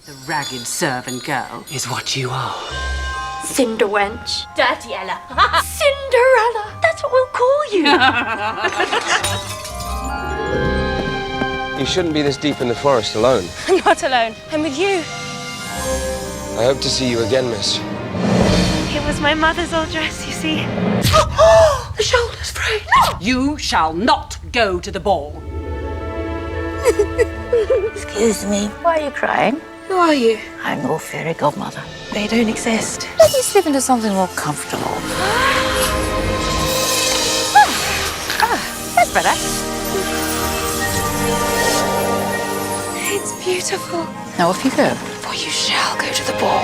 The ragged servant girl is what you are. Cinderwench. Dirty Ella. Cinderella. That's what we'll call you. You shouldn't be this deep in the forest alone. I'm not alone. I'm with you. I hope to see you again, miss. It was my mother's old dress, you see. The shoulder's frayed. You shall not go to the ball. Excuse me, why are you crying? Who are you? I'm your fairy godmother. They don't exist. Let me slip into something more comfortable. That's better. It's beautiful. Now off you go. For you shall go to the ball.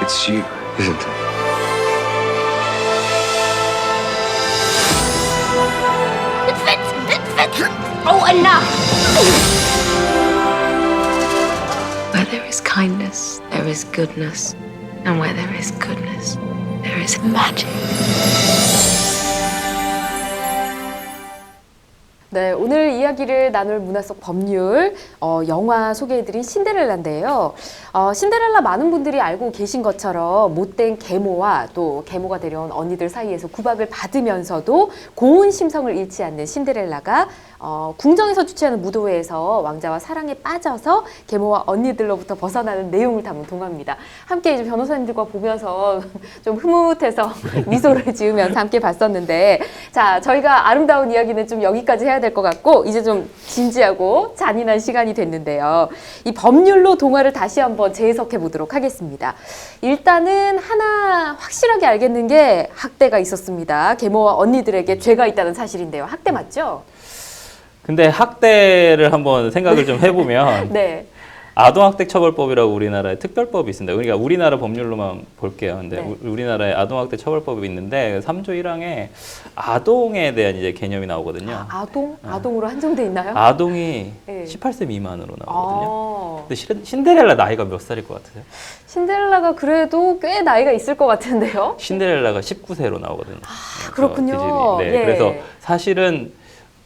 It's you, isn't it? Oh, enough! Where there is kindness, there is goodness. And where there is goodness, there is magic. 네, 오늘 이야기를 나눌 문화 속 법률 영화 소개해드린 신데렐라인데요. 신데렐라 많은 분들이 알고 계신 것처럼 못된 계모와 또 계모가 데려온 언니들 사이에서 구박을 받으면서도 고운 심성을 잃지 않는 신데렐라가 궁정에서 주최하는 무도회에서 왕자와 사랑에 빠져서 계모와 언니들로부터 벗어나는 내용을 담은 동화입니다. 함께 이제 변호사님들과 보면서 좀 흐뭇해서 미소를 지으면서 함께 봤었는데, 자, 저희가 아름다운 이야기는 좀 여기까지 해야 될 것 같고 이제 좀 진지하고 잔인한 시간이 됐는데요. 이 법률로 동화를 다시 한번 재해석해 보도록 하겠습니다. 일단은 하나 확실하게 알겠는 게 학대가 있었습니다. 계모와 언니들에게 죄가 있다는 사실인데요. 학대 맞죠? 근데 학대를 한번 생각을 좀 해보면 네. 아동학대처벌법이라고 우리나라에 특별법이 있습니다. 그러니까 우리나라 법률로만 볼게요. 근데 네. 우리나라에 아동학대처벌법이 있는데 3조 1항에 아동에 대한 이제 개념이 나오거든요. 아동? 아동으로 한정돼 있나요? 아동이 네. 18세 미만으로 나오거든요. 아, 근데 신데렐라 나이가 몇 살일 것 같으세요? 신데렐라가 그래도 꽤 나이가 있을 것 같은데요? 신데렐라가 19세로 나오거든요. 그렇군요. 네, 예. 그래서 사실은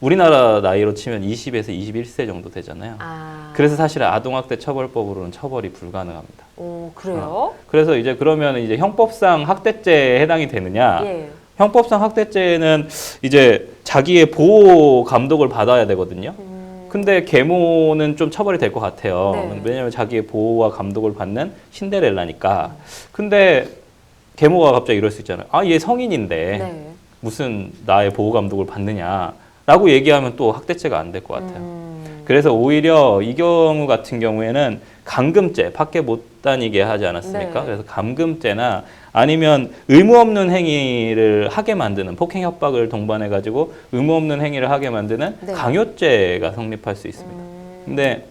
우리나라 나이로 치면 20에서 21세 정도 되잖아요. 아, 그래서 사실 아동학대 처벌법으로는 처벌이 불가능합니다. 오, 그래요? 그래서 이제 그러면 이제 형법상 학대죄에 해당이 되느냐? 예. 형법상 학대죄는 이제 자기의 보호 감독을 받아야 되거든요. 근데 계모는 좀 처벌이 될 것 같아요. 네. 왜냐하면 자기의 보호와 감독을 받는 신데렐라니까. 근데 계모가 갑자기 이럴 수 있잖아요. 아, 얘 성인인데 네. 무슨 나의 보호 감독을 받느냐라고 얘기하면 또 학대죄가 안 될 것 같아요. 그래서 오히려 이 경우 같은 경우에는 감금죄, 밖에 못 다니게 하지 않았습니까? 네. 그래서 감금죄나 아니면 의무 없는 행위를 하게 만드는, 폭행 협박을 동반해 가지고 의무 없는 행위를 하게 만드는 네. 강요죄가 성립할 수 있습니다. 근데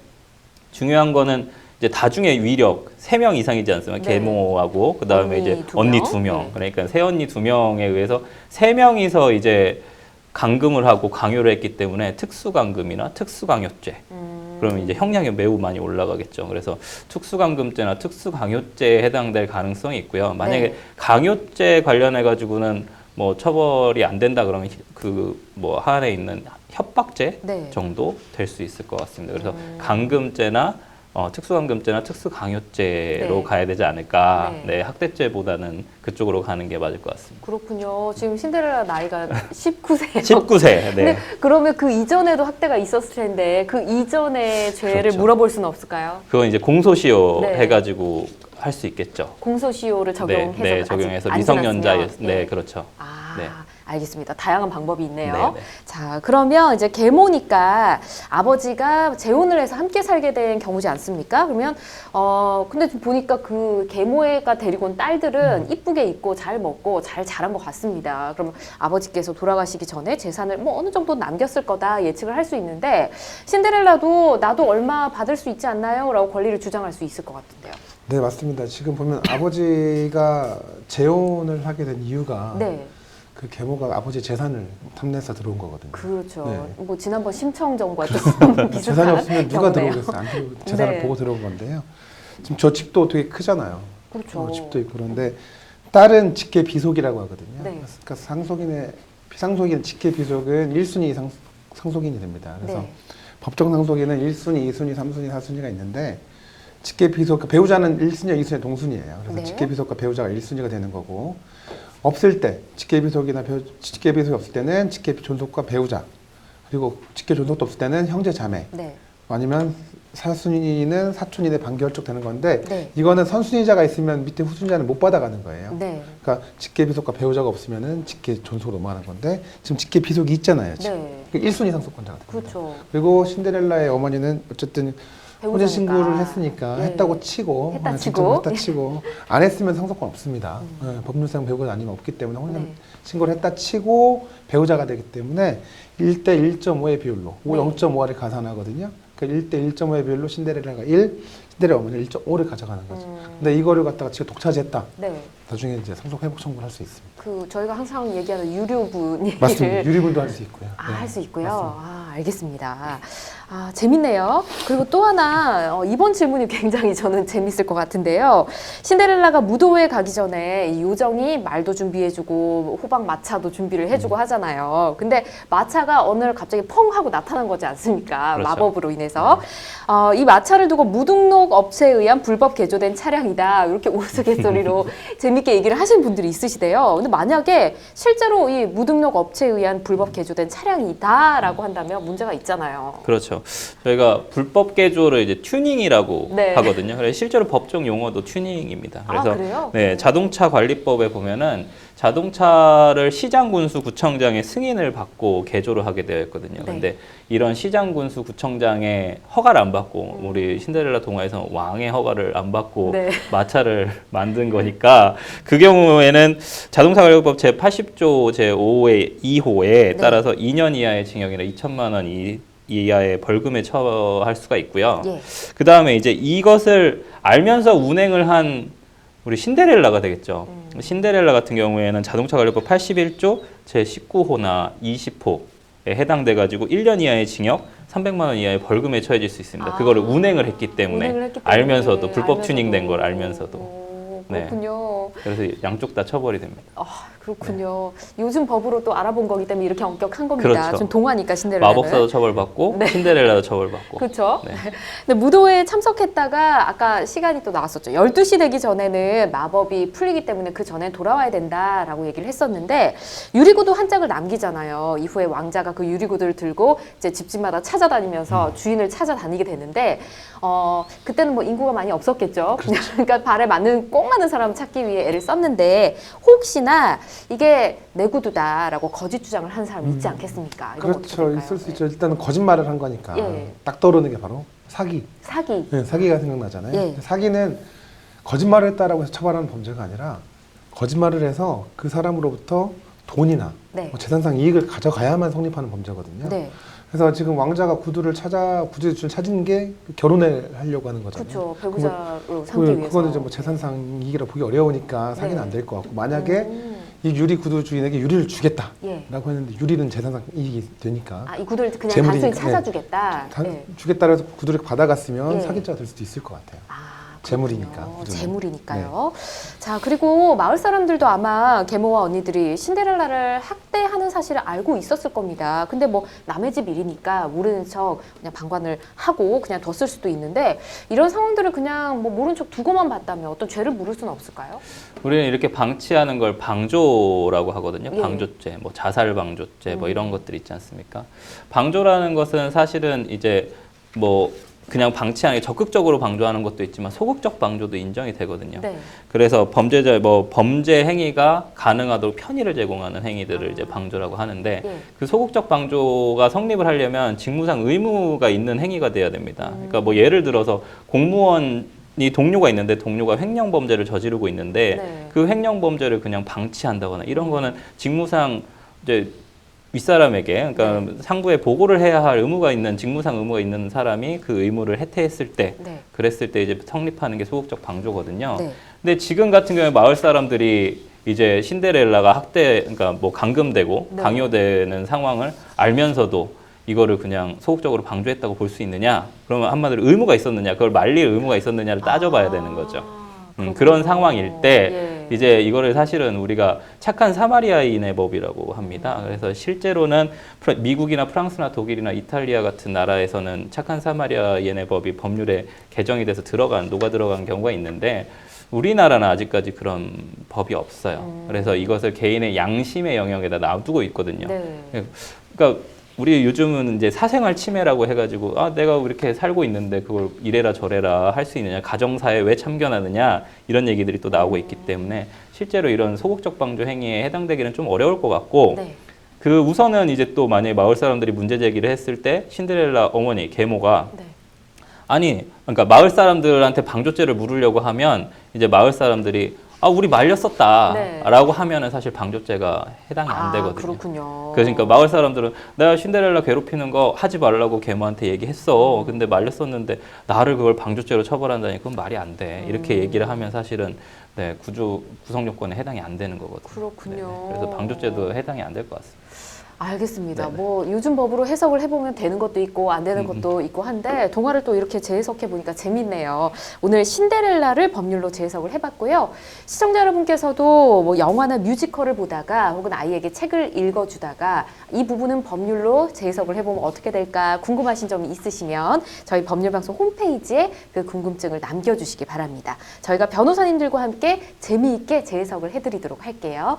중요한 거는 이제 다중의 위력 3명 이상이지 않습니까? 네. 계모하고 그다음에 언니 이제 두 언니 명. 2명. 네. 그러니까 새언니 2명에 의해서 3명이서 이제 감금을 하고 강요를 했기 때문에 특수감금이나 특수강요죄. 그러면 이제 형량이 매우 많이 올라가겠죠. 그래서 특수감금죄나 특수강요죄에 해당될 가능성이 있고요. 만약에 네. 강요죄 관련해 가지고는 뭐 처벌이 안 된다 그러면 그 뭐 하안에 있는 협박죄 네. 정도 될 수 있을 것 같습니다. 그래서 감금죄나 특수감금죄나 특수강요죄로 네. 가야 되지 않을까. 네. 네, 학대죄보다는 그쪽으로 가는 게 맞을 것 같습니다. 그렇군요. 지금 신데렐라 나이가 19세예요. 19세. 네. 근데 그러면 그 이전에도 학대가 있었을 텐데 그 이전의 죄를 그렇죠. 물어볼 수는 없을까요? 그건 이제 공소시효 네. 해가지고 할 수 있겠죠. 공소시효를 적용해서 네, 적용해서 아직 미성년자였. 안 지났으면. 네, 예. 그렇죠. 아, 네. 알겠습니다. 다양한 방법이 있네요. 네, 네. 자, 그러면 이제 계모니까 아버지가 재혼을 해서 함께 살게 된 경우지 않습니까? 그러면 근데 좀 보니까 그 계모가 데리고 온 딸들은 이쁘게 입고 잘 먹고 잘 자란 것 같습니다. 그러면 아버지께서 돌아가시기 전에 재산을 뭐 어느 정도 남겼을 거다 예측을 할 수 있는데 신데렐라도 나도 얼마 받을 수 있지 않나요? 라고 권리를 주장할 수 있을 것 같은데요. 네, 맞습니다. 지금 보면 아버지가 재혼을 하게 된 이유가 네. 그 계모가 아버지 재산을 탐내서 들어온 거거든요. 그렇죠. 네. 뭐 지난번 심청정과 좀 비슷한 재산이 없으면 누가 경우네요. 들어오겠어요? 안 재산을 네. 보고 들어온 건데요. 지금 저 집도 되게 크잖아요. 그렇죠. 집도 있고 그런데 딸은 직계 비속이라고 하거든요. 네. 그러니까 비상속인의 직계 비속은 1순위 상속인이 됩니다. 그래서 네. 법정 상속에는 1순위, 2순위, 3순위, 4순위가 있는데 직계 비속과 배우자는 1순위와 2순위 동순위예요. 그래서 네. 직계 비속과 배우자가 1순위가 되는 거고 없을 때 직계 비속이나 직계 비속이 없을 때는 직계 존속과 배우자 그리고 직계 존속도 없을 때는 형제 자매 네. 아니면 사순위는 사촌이 반결적 되는 건데 네. 이거는 선순위자가 있으면 밑에 후순위자는 못 받아가는 거예요. 네. 그러니까 직계 비속과 배우자가 없으면은 직계 존속으로 넘어가는 건데 지금 직계 비속이 있잖아요. 지금. 네. 그 1순위 상속권자가 됩니다. 그렇죠. 그리고 신데렐라의 어머니는 어쨌든 혼인 신고를 했으니까 예. 했다고 치고 했다 직접 치고. 했다 치고 안 했으면 상속권 없습니다. 법률상 배우자 아니면 없기 때문에 혼인 네. 신고를 했다 치고 배우자가 되기 때문에 1대 1.5의 비율로 네. 0.5를 가산하거든요. 그 1대 1.5의 비율로 신데렐라가 1, 신데렐라 어머니는 1.5를 가져가는 거죠. 근데 이거를 갖다가 지가 독차지했다. 네. 나중에 이제 상속 회복 청구를 할 수 있습니다. 그 저희가 항상 얘기하는 유류분 얘기를 맞습니다. 유리분도 할 수 있고요. 네. 할 수 있고요. 맞습니다. 아, 알겠습니다. 아, 재밌네요. 그리고 또 하나, 이번 질문이 굉장히 저는 재밌을 것 같은데요. 신데렐라가 무도회 가기 전에 이 요정이 말도 준비해주고 호박 마차도 준비를 해주고 하잖아요. 근데 마차가 어느 날 갑자기 펑 하고 나타난 거지 않습니까? 그렇죠. 마법으로 인해서. 이 마차를 두고 무등록 업체에 의한 불법 개조된 차량이다. 이렇게 우스갯소리로 재밌게 얘기를 하시는 분들이 있으시대요. 근데 만약에 실제로 이 무등록 업체에 의한 불법 개조된 차량이다라고 한다면 문제가 있잖아요. 그렇죠. 저희가 불법 개조를 이제 튜닝이라고 네. 하거든요. 그래서 실제로 법정 용어도 튜닝입니다. 그래서 그래요? 네, 자동차 관리법에 보면은 자동차를 시장군수구청장의 승인을 받고 개조를 하게 되어 있거든요. 네. 근데 이런 시장군수구청장의 허가를 안 받고 우리 신데렐라 동화에서 왕의 허가를 안 받고 네. 마차를 만든 거니까 그 경우에는 자동차관리법 제80조 제5의 2호에 따라서 2년 이하의 징역이나 2천만 원 이하의 벌금에 처할 수가 있고요. 예. 그 다음에 이제 이것을 알면서 운행을 한 우리 신데렐라가 되겠죠. 신데렐라 같은 경우에는 자동차관리법 81조 제19호나 20호에 해당돼 가지고 1년 이하의 징역, 300만 원 이하의 벌금에 처해질 수 있습니다. 그거를 운행을 했기 때문에, 운행을 했기 때문에 알면서도 불법 알면서도. 튜닝된 걸 알면서도. 오, 네. 그렇군요. 그래서 양쪽 다 처벌이 됩니다. 아, 그렇군요. 요즘 법으로 또 알아본 거기 때문에 이렇게 엄격한 겁니다. 그렇죠. 좀 동화니까 신데렐라는. 마법사도 처벌받고 신데렐라도 처벌받고. 그렇죠. 네. 근데 무도회에 참석했다가 아까 시간이 또 나왔었죠. 12시 되기 전에는 마법이 풀리기 때문에 그 전에 돌아와야 된다라고 얘기를 했었는데 유리구두 한 짝을 남기잖아요. 이후에 왕자가 그 유리구두를 들고 이제 집집마다 찾아다니면서 주인을 찾아다니게 되는데 그때는 뭐 인구가 많이 없었겠죠. 그러니까 발에 꼭 맞는 사람을 찾기 위해 애를 썼는데 혹시나 이게 내 구두다라고 거짓 주장을 하는 사람이 있지 않겠습니까? 이건 어떻게 그렇죠. 될까요? 있을 수 있죠. 일단은 거짓말을 한 거니까 예. 딱 떠오르는 게 바로 사기. 사기. 네, 사기가 생각나잖아요. 예. 사기는 거짓말을 했다라고 해서 처벌하는 범죄가 아니라 거짓말을 해서 그 사람으로부터 돈이나 네. 뭐 재산상 이익을 가져가야만 성립하는 범죄거든요. 네. 그래서 지금 왕자가 구두를 찾은 게 결혼을 하려고 하는 거잖아요. 그렇죠. 배우자로 삼기 위해서. 그거는 이제 뭐 재산상 이익이라 보기 어려우니까 사기는 네. 안 될 것 같고 만약에 이 유리 구두 주인에게 유리를 주겠다라고 예. 했는데 유리는 재산상 이익이 되니까 이 구두를 그냥 재물이니까. 단순히 찾아주겠다. 예. 주겠다고 해서 구두를 받아갔으면 예. 사기죄가 될 수도 있을 것 같아요. 그렇군요. 재물이니까. 구두는. 재물이니까요. 자, 그리고 마을 사람들도 아마 계모와 언니들이 신데렐라를 학대하는 사실을 알고 있었을 겁니다. 근데 뭐 남의 집 일이니까 모르는 척 그냥 방관을 하고 그냥 뒀을 수도 있는데 이런 상황들을 그냥 뭐 모른 척 두고만 봤다면 어떤 죄를 물을 수는 없을까요? 우리는 이렇게 방치하는 걸 방조라고 하거든요. 예. 방조죄, 뭐 자살 방조죄, 뭐 이런 것들 있지 않습니까? 방조라는 것은 사실은 이제 뭐 그냥 방치하는 게 적극적으로 방조하는 것도 있지만 소극적 방조도 인정이 되거든요. 네. 그래서 범죄 행위가 가능하도록 편의를 제공하는 행위들을 이제 방조라고 하는데 예. 그 소극적 방조가 성립을 하려면 직무상 의무가 있는 행위가 돼야 됩니다. 그러니까 뭐 예를 들어서 공무원이 동료가 있는데 동료가 횡령 범죄를 저지르고 있는데 네. 그 횡령 범죄를 그냥 방치한다거나 이런 거는 직무상 이제 윗사람에게 그러니까 상부에 보고를 해야 할 의무가 있는 직무상 의무가 있는 사람이 그 의무를 해태했을 때 네. 그랬을 때 이제 성립하는 게 소극적 방조거든요. 네. 근데 지금 같은 경우에 마을 사람들이 이제 신데렐라가 그러니까 뭐 감금되고 네. 강요되는 상황을 알면서도 이거를 그냥 소극적으로 방조했다고 볼 수 있느냐? 그러면 한마디로 의무가 있었느냐? 그걸 말릴 의무가 있었느냐를 따져봐야 되는 거죠. 그렇군요. 그런 상황일 때 예. 이제 이거를 사실은 우리가 착한 사마리아인의 법이라고 합니다. 그래서 실제로는 미국이나 프랑스나 독일이나 이탈리아 같은 나라에서는 착한 사마리아인의 법이 법률에 개정이 돼서 녹아 들어간 경우가 있는데 우리나라는 아직까지 그런 법이 없어요. 그래서 이것을 개인의 양심의 영역에다 놔두고 있거든요. 네. 그러니까 우리 요즘은 이제 사생활 침해라고 해가지고 내가 이렇게 살고 있는데 그걸 이래라 저래라 할 수 있느냐, 가정사에 왜 참견하느냐 이런 얘기들이 또 나오고 있기 때문에 실제로 이런 소극적 방조 행위에 해당되기는 좀 어려울 것 같고 네. 그 우선은 이제 또 만약에 마을 사람들이 문제 제기를 했을 때 신데렐라 어머니 계모가 네. 아니 그러니까 마을 사람들한테 방조죄를 물으려고 하면 이제 마을 사람들이 우리 말렸었다 네. 라고 하면은 사실 방조죄가 해당이 안 되거든요. 그렇군요. 그러니까 마을 사람들은 내가 신데렐라 괴롭히는 거 하지 말라고 계모한테 얘기했어. 근데 말렸었는데 나를 그걸 방조죄로 처벌한다니 그건 말이 안 돼. 이렇게 얘기를 하면 사실은 네, 구성 요건에 해당이 안 되는 거거든요. 그렇군요. 네네. 그래서 방조죄도 해당이 안 될 것 같습니다. 알겠습니다. 네네. 뭐 요즘 법으로 해석을 해보면 되는 것도 있고 안 되는 것도 있고 한데 동화를 또 이렇게 재해석해 보니까 재밌네요. 오늘 신데렐라를 법률로 재해석을 해봤고요. 시청자 여러분께서도 뭐 영화나 뮤지컬을 보다가 혹은 아이에게 책을 읽어주다가 이 부분은 법률로 재해석을 해보면 어떻게 될까 궁금하신 점이 있으시면 저희 법률방송 홈페이지에 그 궁금증을 남겨주시기 바랍니다. 저희가 변호사님들과 함께 재미있게 재해석을 해드리도록 할게요.